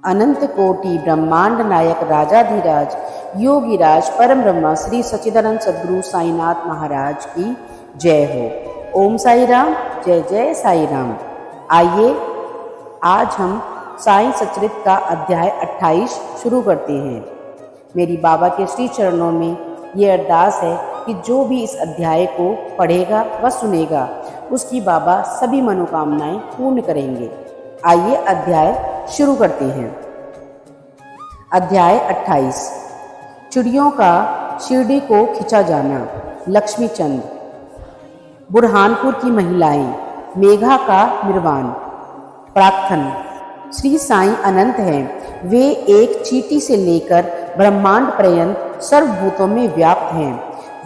अनंत कोटि ब्रह्मांड नायक राजाधिराज योगीराज परम ब्रह्मा श्री सच्चिदानंद सद्गुरु साईनाथ महाराज की जय हो। ओम साई राम, जय जय साई राम। आइए आज हम साई सच्चरित का अध्याय 28 शुरू करते हैं। मेरी बाबा के श्री चरणों में ये अरदास है कि जो भी इस अध्याय को पढ़ेगा व सुनेगा उसकी बाबा सभी मनोकामनाएं पूर्ण करेंगे। आइए अध्याय शुरू करते हैं। अध्याय 28 चिड़ियों का शिरडी को खिंचा जाना। लक्ष्मीचंद। बुरहानपुर की महिलाएं। मेघा का निर्वाण। प्रार्थना। श्री साईं अनंत हैं। वे एक चींटी से लेकर ब्रह्मांड पर्यंत सर्वभूतों में व्याप्त हैं।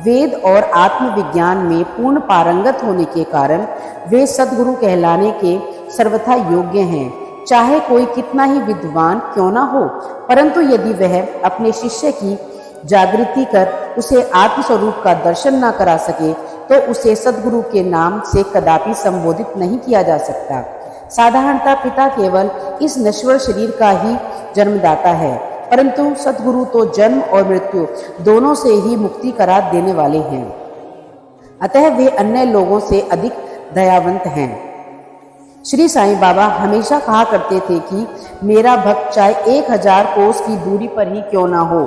वेद और आत्मविज्ञान में पूर्ण पारंगत होने के कारण वे सद्गुरु कहलाने के सर्वथा योग्य हैं। चाहे कोई कितना ही विद्वान क्यों ना हो, परंतु यदि वह अपने शिष्य की जागृति कर उसे आत्मस्वरूप का दर्शन न करा सके तो उसे सद्गुरु के नाम से कदापि संबोधित नहीं किया जा सकता। साधारणतः पिता केवल इस नश्वर शरीर का ही जन्मदाता है, परंतु सद्गुरु तो जन्म और मृत्यु दोनों से ही मुक्ति करा देने वाले हैं। अतः वे अन्य लोगों से अधिक दयावंत हैं। श्री साईं बाबा हमेशा कहा करते थे कि मेरा भक्त चाहे 1000 कोस की दूरी पर ही क्यों ना हो,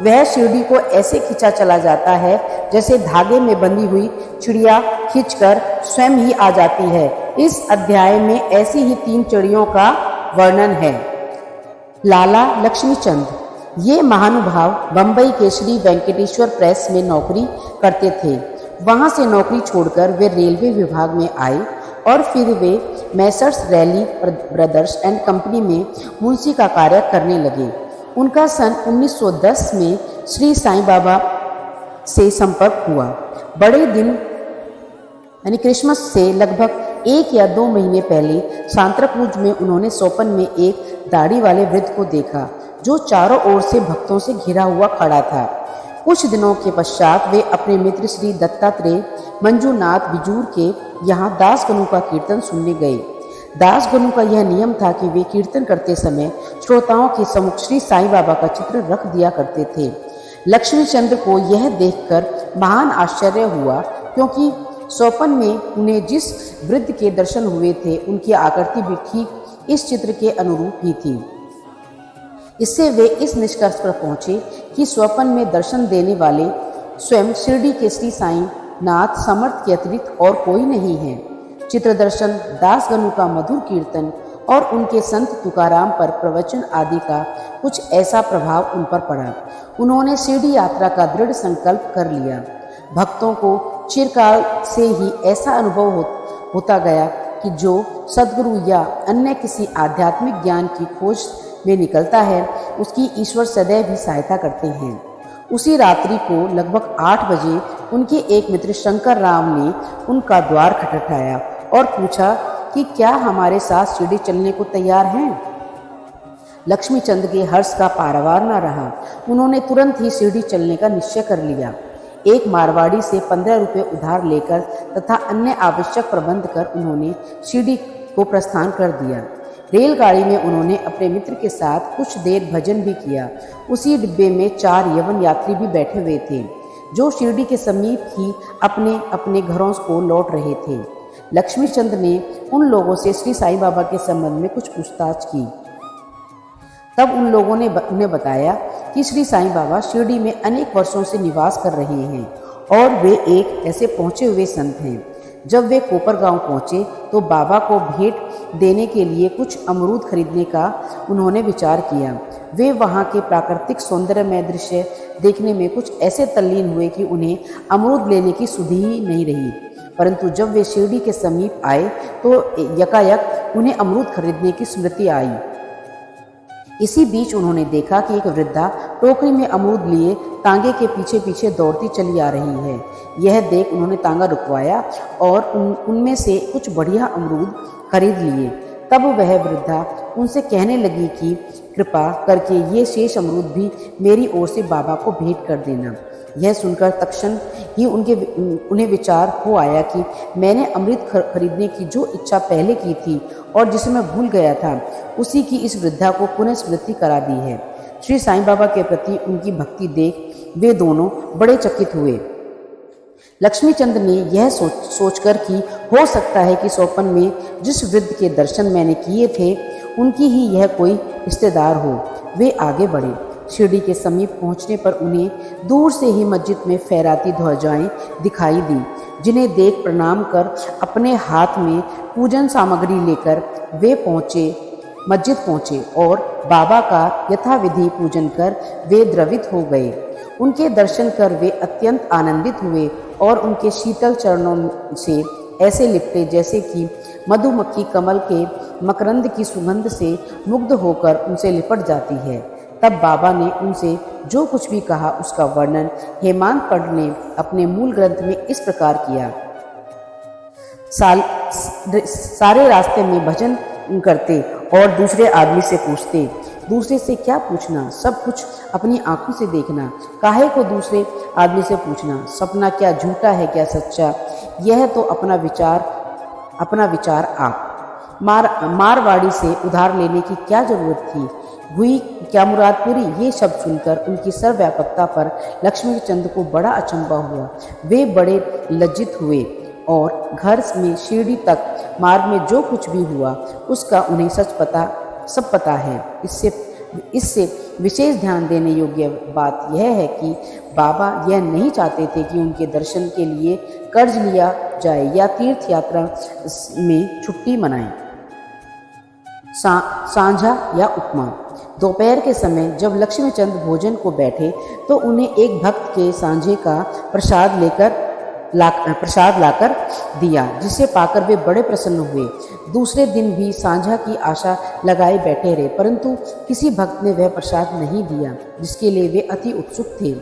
वह शिरडी को ऐसे खिंचा चला जाता है जैसे धागे में बंधी हुई चिड़िया खींचकर स्वयं ही आ जाती है। इस अध्याय में ऐसी ही 3 चिड़ियों का वर्णन है। लाला लक्ष्मीचंद। ये महानुभाव बंबई के श्री वेंकटेश्वर प्रेस में नौकरी करते थे। वहां से नौकरी छोड़कर वे रेलवे विभाग में आए और फिर वे Messrs Ralli Brothers and company में मुंशी का कार्य करने लगे। उनका सन 1910 में श्री साईं बाबा से संपर्क हुआ। बड़े दिन यानी क्रिसमस से लगभग 1 या 2 महीने पहले सांतरपूज में उन्होंने सोपन में एक दाढ़ी वाले वृद्ध को देखा जो चारों ओर से भक्तों से घिरा हुआ खड़ा था। कुछ दिनों के पश्चात वे अपने मित्र श्री दत्तात्रेय मंजूनाथ बिजूर के यहाँ दासगणों का कीर्तन सुनने गए। दासगणों का यह नियम था कि वे कीर्तन करते समय श्रोताओं के सम्मुख श्री साईं बाबा का चित्र रख दिया करते थे। लक्ष्मीचंद्र को यह देखकर महान आश्चर्य हुआ, क्योंकि सोपन में उन्हें जिस वृद्ध के दर्शन हुए थे उनकी आकृति भी ठीक इस चित्र के अनुरूप ही थी। इससे वे इस निष्कर्ष पर पहुंचे कि स्वपन में दर्शन देने वाले स्वयं शिरडी के श्री साईं नाथ समर्थ के अतिरिक्त और कोई नहीं है। चित्रदर्शन, दासगणों का मधुर कीर्तन और उनके संत तुकाराम पर प्रवचन आदि का कुछ ऐसा प्रभाव उन पर पड़ा। उन्होंने शिरडी यात्रा का दृढ़ संकल्प कर लिया। भक्तों को चिरकाल से ही ऐसा अनुभव होता गया कि जो सद्गुरु या अन्य किसी आध्यात्मिक ज्ञान की खोज में निकलता है उसकी ईश्वर सदैव ही सहायता करते हैं। उसी रात्रि को लगभग 8 बजे उनके एक मित्र शंकर राम ने उनका द्वार खटखटाया और पूछा कि क्या हमारे साथ शिरडी चलने को तैयार हैं। लक्ष्मीचंद के हर्ष का पारावार न रहा। उन्होंने तुरंत ही शिरडी चलने का निश्चय कर लिया। एक मारवाड़ी से 15 रुपये उधार लेकर तथा अन्य आवश्यक प्रबंध कर उन्होंने शिरडी को प्रस्थान कर दिया। रेलगाड़ी में उन्होंने अपने मित्र के साथ कुछ देर भजन भी किया। उसी डिब्बे में 4 यवन यात्री भी बैठे हुए थे जो शिरडी के समीप ही अपने अपने घरों को लौट रहे थे। लक्ष्मीचंद ने उन लोगों से श्री साईं बाबा के संबंध में कुछ पूछताछ की। तब उन लोगों ने उन्हें बताया कि श्री साईं बाबा शिरडी में अनेक वर्षों से निवास कर रहे हैं और वे एक ऐसे पहुंचे हुए संत हैं। जब वे कोपरगांव पहुंचे तो बाबा को भेंट देने के लिए कुछ अमरूद खरीदने का उन्होंने विचार किया। वे वहां के प्राकृतिक सौंदर्यमय दृश्य देखने में कुछ ऐसे तल्लीन हुए कि उन्हें अमरूद लेने की सुधि ही नहीं रही। परंतु जब वे शिरडी के समीप आए तो यकायक उन्हें अमरूद खरीदने की स्मृति आई। इसी बीच उन्होंने देखा कि एक वृद्धा टोकरी में अमरूद लिए तांगे के पीछे पीछे दौड़ती चली आ रही है। यह देख उन्होंने तांगा रुकवाया और उनमें से कुछ बढ़िया अमरूद खरीद लिए। तब वह वृद्धा उनसे कहने लगी कि कृपा करके ये शेष अमरूद भी मेरी ओर से बाबा को भेंट कर देना। यह सुनकर तत्क्षण ही उन्हें विचार हो आया कि मैंने अमृत खरीदने की जो इच्छा पहले की थी और जिसे मैं भूल गया था, उसी की इस वृद्धा को पुनः स्मृति करा दी है। श्री साईं बाबा के प्रति उनकी भक्ति देख वे दोनों बड़े चकित हुए। लक्ष्मीचंद ने यह सोचकर कि हो सकता है कि स्वप्न में जिस वृद्ध के दर्शन मैंने किए थे उनकी ही यह कोई रिश्तेदार हो, वे आगे बढ़े। शिरडी के समीप पहुंचने पर उन्हें दूर से ही मस्जिद में फहराती ध्वजाएं दिखाई दी, जिन्हें देख प्रणाम कर अपने हाथ में पूजन सामग्री लेकर वे मस्जिद पहुंचे और बाबा का यथाविधि पूजन कर वे द्रवित हो गए। उनके दर्शन कर वे अत्यंत आनंदित हुए और उनके शीतल चरणों से ऐसे लिपटे जैसे कि मधुमक्खी कमल के मकरंद की सुगंध से मुग्ध होकर उनसे लिपट जाती है। तब बाबा ने उनसे जो कुछ भी कहा उसका वर्णन हेमांत पंत ने अपने मूल ग्रंथ में इस प्रकार किया। सारे रास्ते में भजन करते और दूसरे आदमी से पूछते, दूसरे से क्या पूछना, सब कुछ अपनी आंखों से देखना, काहे को दूसरे आदमी से पूछना, सपना क्या झूठा है क्या सच्चा, यह तो अपना विचार आप। मारवाड़ी से उधार लेने की क्या जरूरत थी, हुई क्या मुराद पूरी। ये शब्द सुनकर उनकी सर्वव्यापकता पर लक्ष्मीचंद को बड़ा अचंभा हुआ। वे बड़े लज्जित हुए और घर में शिरडी तक मार्ग में जो कुछ भी हुआ उसका उन्हें सब पता है। इससे विशेष ध्यान देने योग्य बात यह है कि बाबा यह नहीं चाहते थे कि उनके दर्शन के लिए कर्ज लिया जाए या तीर्थ यात्रा में छुट्टी मनाएं। सांझा या उपमा। दोपहर के समय जब लक्ष्मीचंद भोजन को बैठे तो उन्हें एक भक्त के सांझे का प्रसाद लाकर दिया, जिसे पाकर वे बड़े प्रसन्न हुए। दूसरे दिन भी सांझा की आशा लगाए बैठे रहे, परंतु किसी भक्त ने वह प्रसाद नहीं दिया जिसके लिए वे अति उत्सुक थे।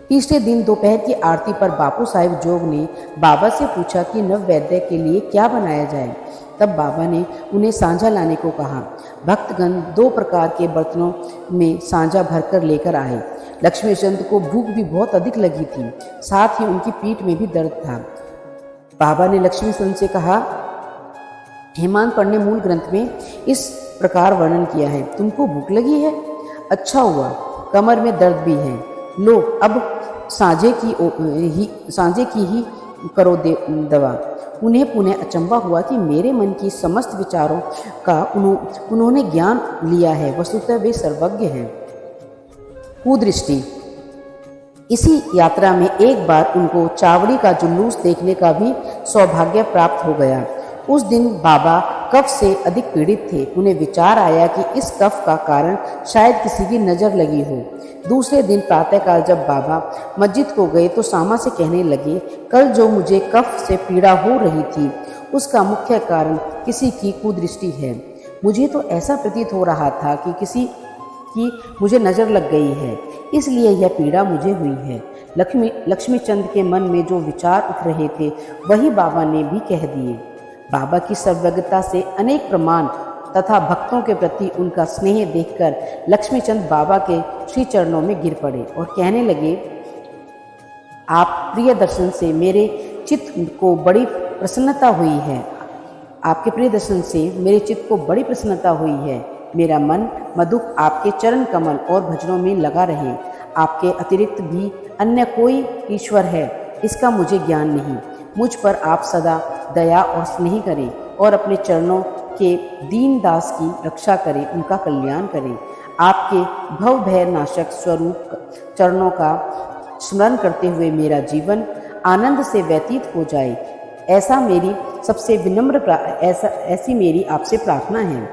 तीसरे दिन दोपहर की आरती पर बापू साहिब जोग ने बाबा से पूछा कि नववैद्य के लिए क्या बनाया जाए। तब बाबा ने उन्हें सांझा लाने को कहा। भक्तगण 2 प्रकार के बर्तनों में सांझा भरकर लेकर आए। लक्ष्मीचंद को भूख भी बहुत अधिक लगी थी, साथ ही उनकी पीठ में भी दर्द था। बाबा ने लक्ष्मीचंद से कहा, हेमांत पंत ने मूल ग्रंथ में इस प्रकार वर्णन किया है, तुमको भूख लगी है, अच्छा हुआ, कमर में दर्द भी है, लो अब सांझे की ही करो दवा। उन्हें पुनः अचंभा हुआ कि मेरे मन की समस्त विचारों का उन्होंने ज्ञान लिया है, वस्तुतः वे सर्वज्ञ हैं। कुदृष्टि। इसी यात्रा में एक बार उनको चावड़ी का जुलूस देखने का भी सौभाग्य प्राप्त हो गया। उस दिन बाबा कफ से अधिक पीड़ित थे। उन्हें विचार आया कि इस कफ का कारण शायद किसी की नज़र लगी हो। दूसरे दिन प्रातःकाल जब बाबा मस्जिद को गए तो सामा से कहने लगे, कल जो मुझे कफ से पीड़ा हो रही थी उसका मुख्य कारण किसी की कुदृष्टि है। मुझे तो ऐसा प्रतीत हो रहा था कि किसी की मुझे नज़र लग गई है, इसलिए यह पीड़ा मुझे हुई है। लक्ष्मीचंद के मन में जो विचार उठ रहे थे वही बाबा ने भी कह दिए। बाबा की सर्वज्ञता से अनेक प्रमाण तथा भक्तों के प्रति उनका स्नेह देखकर लक्ष्मीचंद बाबा के श्री चरणों में गिर पड़े और कहने लगे, आप प्रिय दर्शन से मेरे चित्त को बड़ी प्रसन्नता हुई है। आपके प्रिय दर्शन से मेरे चित्त को बड़ी प्रसन्नता हुई है। मेरा मन मधुक आपके चरण कमल और भजनों में लगा रहे। आपके अतिरिक्त भी अन्य कोई ईश्वर है, इसका मुझे ज्ञान नहीं। मुझ पर आप सदा दया और स्नेह करें और अपने चरणों के दीन दास की रक्षा करें, उनका कल्याण करें। आपके भव भय नाशक स्वरूप चरणों का स्मरण करते हुए मेरा जीवन आनंद से व्यतीत हो जाए, ऐसी मेरी आपसे प्रार्थना है।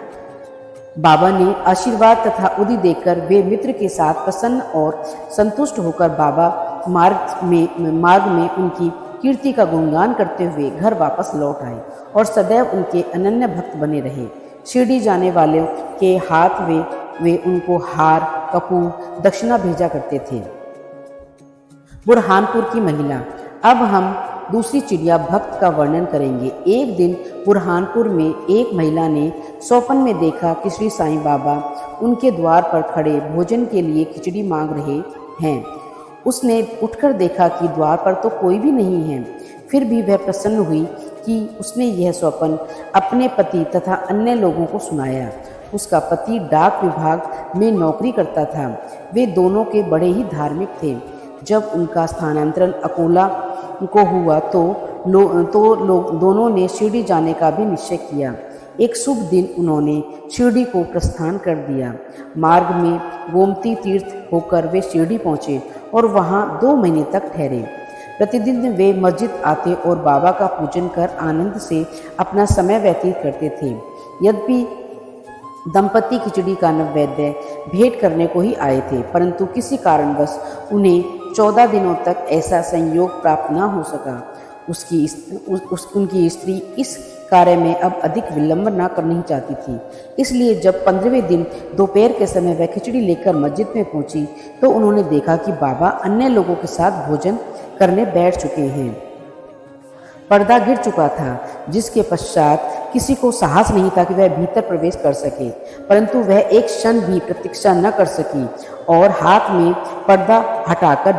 बाबा ने आशीर्वाद तथा उदी देकर वे मित्र के साथ प्रसन्न और संतुष्ट होकर बाबा मार्ग में उनकी कीर्ति का गुणगान करते हुए घर वापस लौट आए और सदैव उनके अनन्य भक्त बने रहे। शिरडी जाने वालों के हाथ वे उनको हार, कपूर, दक्षिणा भेजा करते थे। बुरहानपुर की महिला। अब हम दूसरी चिड़िया भक्त का वर्णन करेंगे। एक दिन बुरहानपुर में एक महिला ने स्वप्न में देखा कि श्री साईं बाबा उनके द्वार पर खड़े भोजन के लिए खिचड़ी मांग रहे हैं उसने उठकर देखा कि द्वार पर तो कोई भी नहीं है। फिर भी वह प्रसन्न हुई कि उसने यह स्वप्न अपने पति तथा अन्य लोगों को सुनाया। उसका पति डाक विभाग में नौकरी करता था। वे दोनों के बड़े ही धार्मिक थे। जब उनका स्थानांतरण अकोला को हुआ तो लोग दोनों ने शिरडी जाने का भी निश्चय किया। एक शुभ दिन उन्होंने शिरडी को प्रस्थान कर दिया। मार्ग में गोमती तीर्थ होकर वे शिरडी पहुँचे और वहाँ 2 महीने तक ठहरे। प्रतिदिन वे मस्जिद आते और बाबा का पूजन कर आनंद से अपना समय व्यतीत करते थे। यद्यपि दंपति खिचड़ी का नैवेद्य भेंट करने को ही आए थे, परंतु किसी कारणवश उन्हें 14 दिनों तक ऐसा संयोग प्राप्त न हो सका। उनकी स्त्री इस कार्य में अब अधिक विलंब न करनी चाहती थी। इसलिए जब 15वें दिन दोपहर के समय वह खिचड़ी लेकर मस्जिद में पहुंची तो उन्होंने देखा कि बाबा अन्य लोगों के साथ भोजन करने बैठ चुके हैं। पर्दा गिर चुका था, जिसके पश्चात किसी को साहस नहीं था कि वह भीतर प्रवेश कर सके, परंतु वह एक क्षण भी प्रतीक्षा न कर सकी और हाथ से पर्दा हटाकर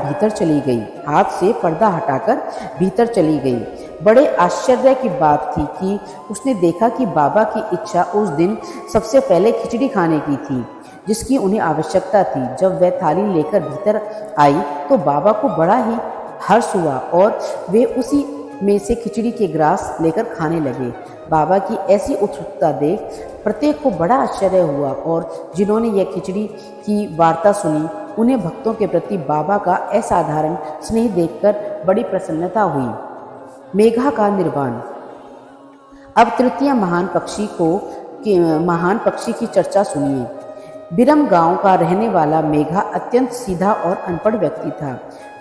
भीतर चली गई। बड़े आश्चर्य की बात थी कि उसने देखा कि बाबा की इच्छा उस दिन सबसे पहले खिचड़ी खाने की थी, जिसकी उन्हें आवश्यकता थी। जब वह थाली लेकर भीतर आई तो बाबा को बड़ा ही हर्ष हुआ और वे उसी में से खिचड़ी के ग्रास लेकर खाने लगे। बाबा की ऐसी उत्सुकता देख प्रत्येक को बड़ा आश्चर्य हुआ और जिन्होंने यह खिचड़ी की वार्ता सुनी उन्हें भक्तों के प्रति बाबा का असाधारण स्नेह देखकर बड़ी प्रसन्नता हुई। मेघा का निर्वाण। अब तृतीय महान पक्षी की चर्चा सुनिए। बिरम गांव का रहने वाला मेघा अत्यंत सीधा और अनपढ़ व्यक्ति था।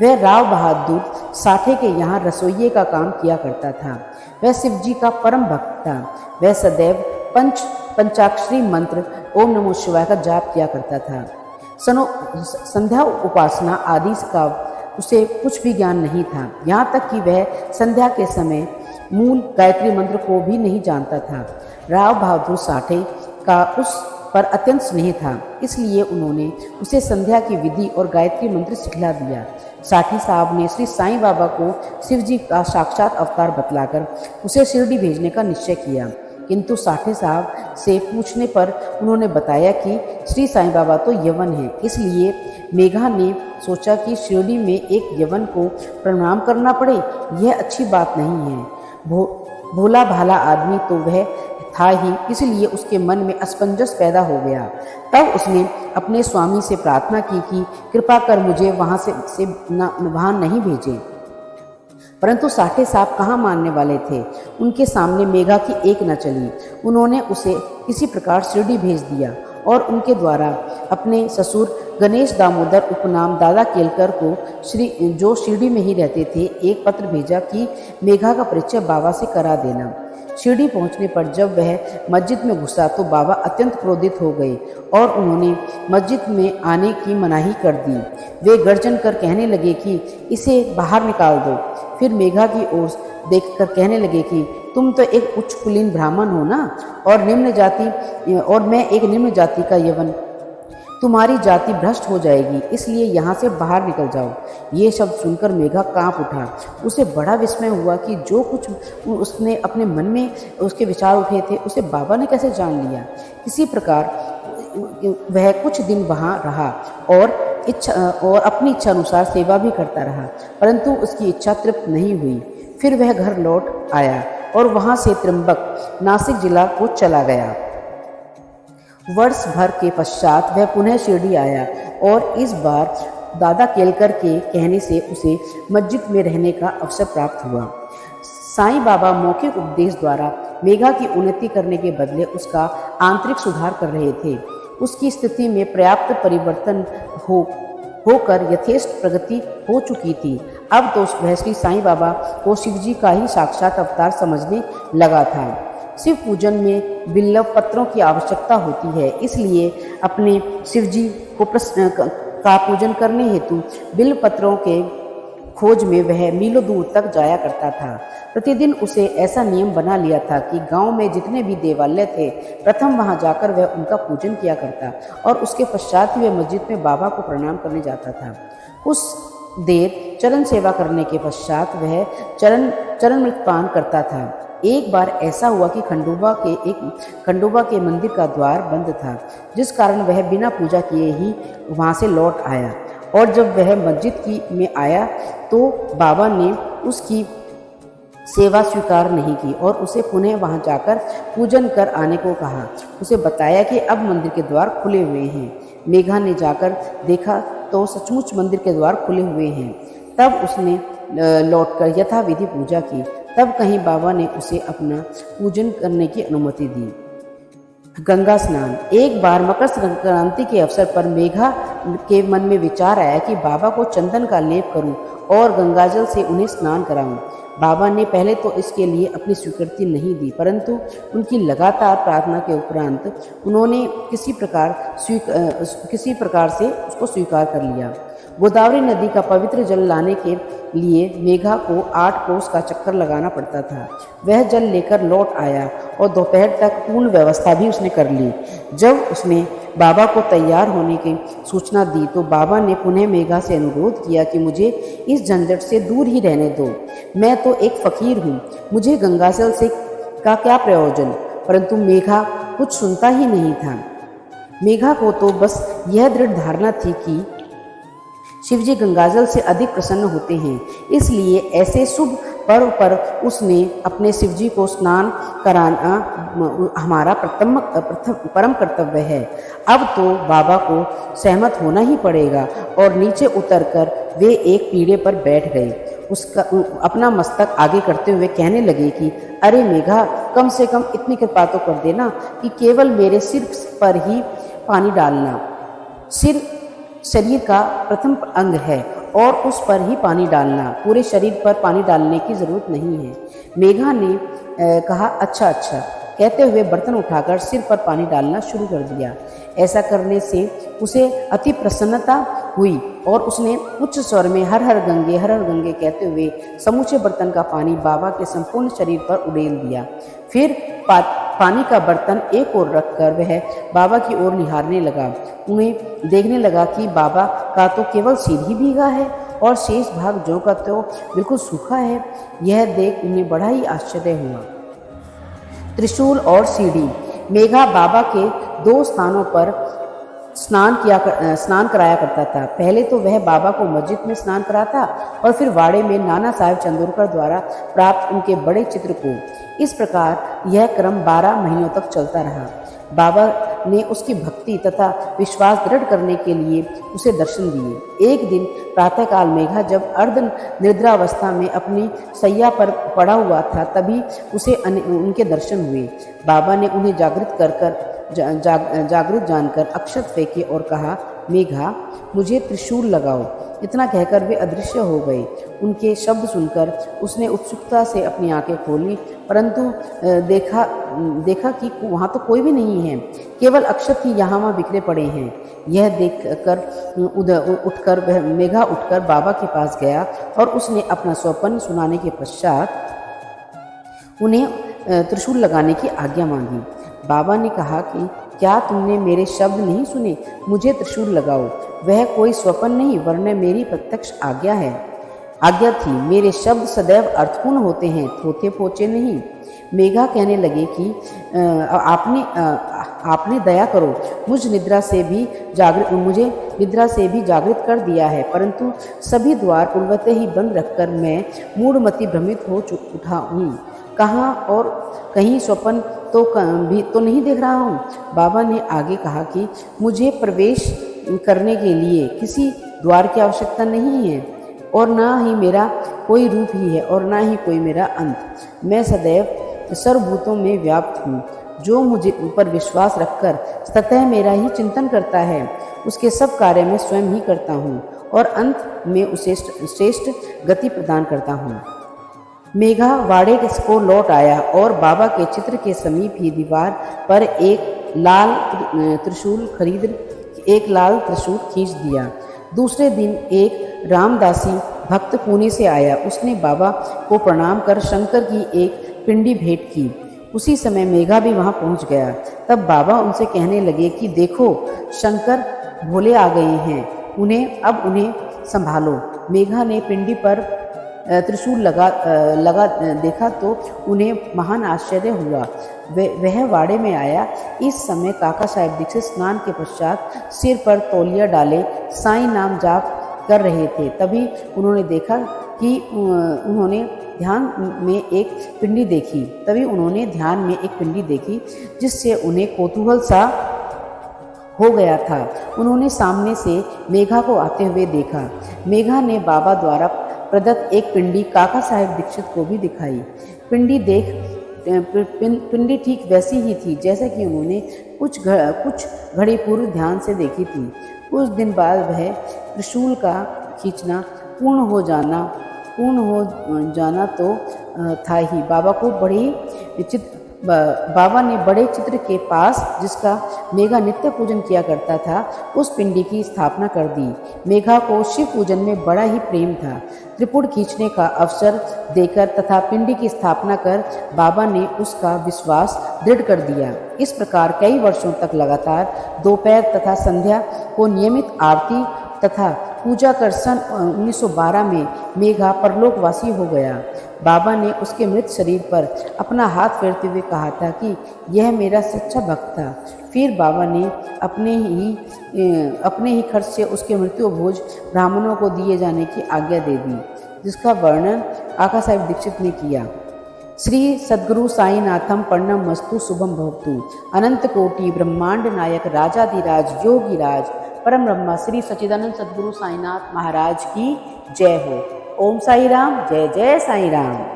वह राव बहादुर साठे के यहाँ रसोइये का काम किया करता था। वह शिव जी का परम भक्त था। वह सदैव पंचाक्षरी मंत्र ओम नमो शिवाय का जाप किया करता था। संध्या उपासना आदि का उसे कुछ भी ज्ञान नहीं था। यहाँ तक कि वह संध्या के समय मूल गायत्री मंत्र को भी नहीं जानता था। राव बहादुर साठे का उस पर अत्यंत स्नेह था, इसलिए उन्होंने उसे संध्या की विधि और गायत्री मंत्र सिखला दिया। साठी साहब ने श्री साईं बाबा को शिव जी का साक्षात अवतार बतलाकर उसे शिरडी भेजने का निश्चय किया, किंतु साठे साहब से पूछने पर उन्होंने बताया कि श्री साईं बाबा तो यवन हैं। इसलिए मेघा ने सोचा कि शिरडी में एक यवन को प्रणाम करना पड़े, यह अच्छी बात नहीं है। भोला भाला आदमी तो वह था ही, इसलिए उसके मन में असमंजस पैदा हो गया। तब उसने अपने स्वामी से प्रार्थना की कि कृपा कर मुझे वहाँ नहीं भेजे। परंतु साठे साहब कहाँ मानने वाले थे। उनके सामने मेघा की एक न चली। उन्होंने उसे किसी प्रकार शिरडी भेज दिया और उनके द्वारा अपने ससुर गणेश दामोदर उपनाम दादा केलकर को जो शिरडी में ही रहते थे एक पत्र भेजा कि मेघा का परिचय बाबा से करा देना। शिरडी पहुंचने पर जब वह मस्जिद में घुसा तो बाबा अत्यंत क्रोधित हो गए और उन्होंने मस्जिद में आने की मनाही कर दी। वे गर्जन कर कहने लगे कि इसे बाहर निकाल दो। फिर मेघा की ओर देखकर कहने लगे कि तुम तो एक उच्च कुलीन ब्राह्मण हो ना, और मैं एक निम्न जाति का यवन। तुम्हारी जाति भ्रष्ट हो जाएगी, इसलिए यहाँ से बाहर निकल जाओ। ये शब्द सुनकर मेघा कांप उठा। उसे बड़ा विस्मय हुआ कि जो कुछ उसने अपने मन में उसके विचार उठे थे उसे बाबा ने कैसे जान लिया। किसी प्रकार वह कुछ दिन वहाँ रहा और अपनी इच्छा अनुसार सेवा भी करता रहा, परंतु उसकी इच्छा तृप्त नहीं हुई। फिर वह घर लौट आया और वहाँ से त्र्यंबक नासिक जिला को चला गया। वर्ष भर के पश्चात वह पुनः शिरडी आया और इस बार दादा केलकर के कहने से उसे मस्जिद में रहने का अवसर प्राप्त हुआ। साईं बाबा मौखिक उपदेश द्वारा मेघा की उन्नति करने के बदले उसका आंतरिक सुधार कर रहे थे। उसकी स्थिति में पर्याप्त परिवर्तन होकर यथेष्ट प्रगति हो चुकी थी। अब तो वह श्री साईं बाबा को शिवजी का ही साक्षात अवतार समझने लगा था। शिव पूजन में बिल्व पत्रों की आवश्यकता होती है, इसलिए अपने शिवजी का पूजन करने हेतु बिल्व पत्रों के खोज में वह मीलों दूर तक जाया करता था। प्रतिदिन उसे ऐसा नियम बना लिया था कि गांव में जितने भी देवालय थे प्रथम वहां जाकर वह उनका पूजन किया करता और उसके पश्चात ही वह मस्जिद में बाबा को प्रणाम करने जाता था। देर चरण सेवा करने के पश्चात वह चरण पान करता था। एक बार ऐसा हुआ कि खंडोबा के मंदिर का द्वार बंद था, जिस कारण वह बिना पूजा किए ही वहाँ से लौट आया। और जब वह मस्जिद में आया तो बाबा ने उसकी सेवा स्वीकार नहीं की और उसे पुनः वहां जाकर पूजन कर आने को कहा। उसे बताया कि अब मंदिर के द्वार खुले हुए हैं। मेघा ने जाकर देखा तो सचमुच मंदिर के द्वार खुले हुए हैं। तब उसने लौटकर यथाविधि पूजा की। तब कहीं बाबा ने उसे अपना पूजन करने की अनुमति दी। गंगा स्नान। एक बार मकर संक्रांति के अवसर पर मेघा के मन में विचार आया कि बाबा को चंदन का लेप करूं और गंगाजल से उन्हें स्नान कराऊं। बाबा ने पहले तो इसके लिए अपनी स्वीकृति नहीं दी, परंतु उनकी लगातार प्रार्थना के उपरांत उन्होंने किसी प्रकार से उसको स्वीकार कर लिया। गोदावरी नदी का पवित्र जल लाने के लिए मेघा को 8 कोस का चक्कर लगाना पड़ता था। वह जल लेकर लौट आया और दोपहर तक पूर्ण व्यवस्था भी उसने कर ली। जब उसने बाबा को तैयार होने की सूचना दी तो बाबा ने पुनः मेघा से अनुरोध किया कि मुझे इस झंझट से दूर ही रहने दो। मैं तो एक फकीर हूँ, मुझे गंगाजल से का क्या प्रयोजन। परंतु मेघा कुछ सुनता ही नहीं था। मेघा को तो बस यह दृढ़ धारणा थी कि शिवजी गंगाजल से अधिक प्रसन्न होते हैं, इसलिए ऐसे शुभ पर्व पर उसने अपने शिवजी को स्नान कराना हमारा परम कर्तव्य है। अब तो बाबा को सहमत होना ही पड़ेगा। और नीचे उतरकर वे एक पीढ़े पर बैठ गए। अपना मस्तक आगे करते हुए कहने लगे कि अरे मेघा, कम से कम इतनी कृपा तो कर देना कि केवल मेरे सिर पर ही पानी डालना। सिर शरीर का प्रथम अंग है और उस पर ही पानी डालना, पूरे शरीर पर पानी डालने की जरूरत नहीं है। मेघा ने कहा अच्छा अच्छा कहते हुए बर्तन उठाकर सिर पर पानी डालना शुरू कर दिया। ऐसा करने से उसे अति प्रसन्नता हुई और उसने उच्च स्वर में हर हर गंगे कहते हुए समूचे बर्तन का पानी बाबा के संपूर्ण शरीर पर उड़ेल दिया। फिर पानी का बर्तन एक ओर रखकर वह बाबा की ओर निहारने लगा। उन्हें देखने लगा कि बाबा का तो केवल सिर ही भीगा है और शेष भाग जौ का तो बिल्कुल सूखा है। यह देख उन्हें बड़ा ही आश्चर्य हुआ। त्रिशूल और सीढ़ी। मेघा बाबा के 2 स्थानों पर स्नान कराया करता था। पहले तो वह बाबा को मस्जिद में स्नान कराता और फिर वाड़े में नाना साहेब चंदोरकर द्वारा प्राप्त उनके बड़े चित्र को। इस प्रकार यह क्रम 12 महीनों तक चलता रहा। बाबा ने उसकी भक्ति तथा विश्वास दृढ़ करने के लिए उसे दर्शन दिए। एक दिन प्रातःकाल मेघा जब अर्ध निद्रावस्था में अपनी सैया पर पड़ा हुआ था, तभी उसे उनके दर्शन हुए। बाबा ने उन्हें जागृत जानकर अक्षत फेंके और कहा, मेघा मुझे त्रिशूल लगाओ। इतना कहकर वे अदृश्य हो गए। उनके शब्द सुनकर उसने उत्सुकता से अपनी आंखें खोली, परंतु देखा कि वहाँ तो कोई भी नहीं है, केवल अक्षत ही यहाँ वहाँ बिखरे पड़े हैं। यह देखकर मेघा उठकर बाबा के पास गया और उसने अपना स्वप्न सुनाने के पश्चात उन्हें त्रिशूल लगाने की आज्ञा मांगी। बाबा ने कहा कि क्या तुमने मेरे शब्द नहीं सुने? मुझे त्रिशूल लगाओ। वह कोई स्वप्न नहीं वरन मेरी प्रत्यक्ष आज्ञा थी। मेरे शब्द सदैव अर्थपूर्ण होते हैं, थोथे पोचे नहीं। मेघा कहने लगे कि आपने दया करो, मुझे निद्रा से भी जागृत कर दिया है, परंतु सभी द्वार पूर्वतः ही बंद रखकर मैं मूढ़मति भ्रमित हो उठा हूँ। कहाँ और कहीं स्वप्न तो नहीं देख रहा हूँ। बाबा ने आगे कहा कि मुझे प्रवेश करने के लिए किसी द्वार की आवश्यकता नहीं है और ना ही मेरा कोई रूप ही है और ना ही कोई मेरा अंत। मैं सदैव सर्वभूतों में व्याप्त हूँ। जो मुझे ऊपर विश्वास रखकर सतह मेरा ही चिंतन करता है, उसके सब कार्य मैं स्वयं ही करता हूँ और अंत में उसे श्रेष्ठ गति प्रदान करता हूँ। मेघा वाड़े को लौट आया और बाबा के चित्र के समीप ही दीवार पर एक लाल त्रिशूल खींच दिया। दूसरे दिन एक रामदासी भक्त पुणे से आया। उसने बाबा को प्रणाम कर शंकर की एक पिंडी भेंट की। उसी समय मेघा भी वहां पहुंच गया। तब बाबा उनसे कहने लगे कि देखो, शंकर भोले आ गए हैं, उन्हें संभालो। मेघा ने पिंडी पर त्रिशूल लगा देखा तो उन्हें महान आश्चर्य हुआ। वह वाड़े में आया। इस समय काका साहेब दीक्षित स्नान के पश्चात सिर पर तौलिया डाले साईं नाम जाप कर रहे थे। तभी उन्होंने देखा कि उन्होंने ध्यान में एक पिंडी देखी जिससे उन्हें कौतूहल सा हो गया था। उन्होंने सामने से मेघा को आते हुए देखा। मेघा ने बाबा द्वारा प्रदत्त एक पिंडी काका साहेब दीक्षित को भी दिखाई। पिंडी ठीक वैसी ही थी जैसा कि उन्होंने कुछ घड़ी पूर्व ध्यान से देखी थी। कुछ दिन बाद वह त्रिशूल का खींचना पूर्ण हो जाना तो था ही। बाबा ने बड़े चित्र के पास, जिसका मेघा नित्य पूजन किया करता था, उस पिंडी की स्थापना कर दी। मेघा को शिव पूजन में बड़ा ही प्रेम था। त्रिपुट खींचने का अवसर देकर तथा पिंडी की स्थापना कर बाबा ने उसका विश्वास दृढ़ कर दिया। इस प्रकार कई वर्षों तक लगातार दोपहर तथा संध्या को नियमित आरती तथा पूजा कर सन 1912 में मेघा परलोकवासी हो गया। बाबा ने उसके मृत शरीर पर अपना हाथ फेरते हुए कहा था कि यह मेरा सच्चा भक्त था। फिर बाबा ने अपने ही खर्च से उसके मृत्यु भोज ब्राह्मणों को दिए जाने की आज्ञा दे दी, जिसका वर्णन काका साहेब दीक्षित ने किया। श्री सद्गुरु साईनाथम पर्णम मस्तु शुभम भवतु। अनंत कोटि ब्रह्मांड नायक राजाधिराज योगीराज परम ब्रह्मा श्री सच्चिदानंद सद्गुरु साईनाथ महाराज की जय हो। ओम साई राम। जय जय साई राम।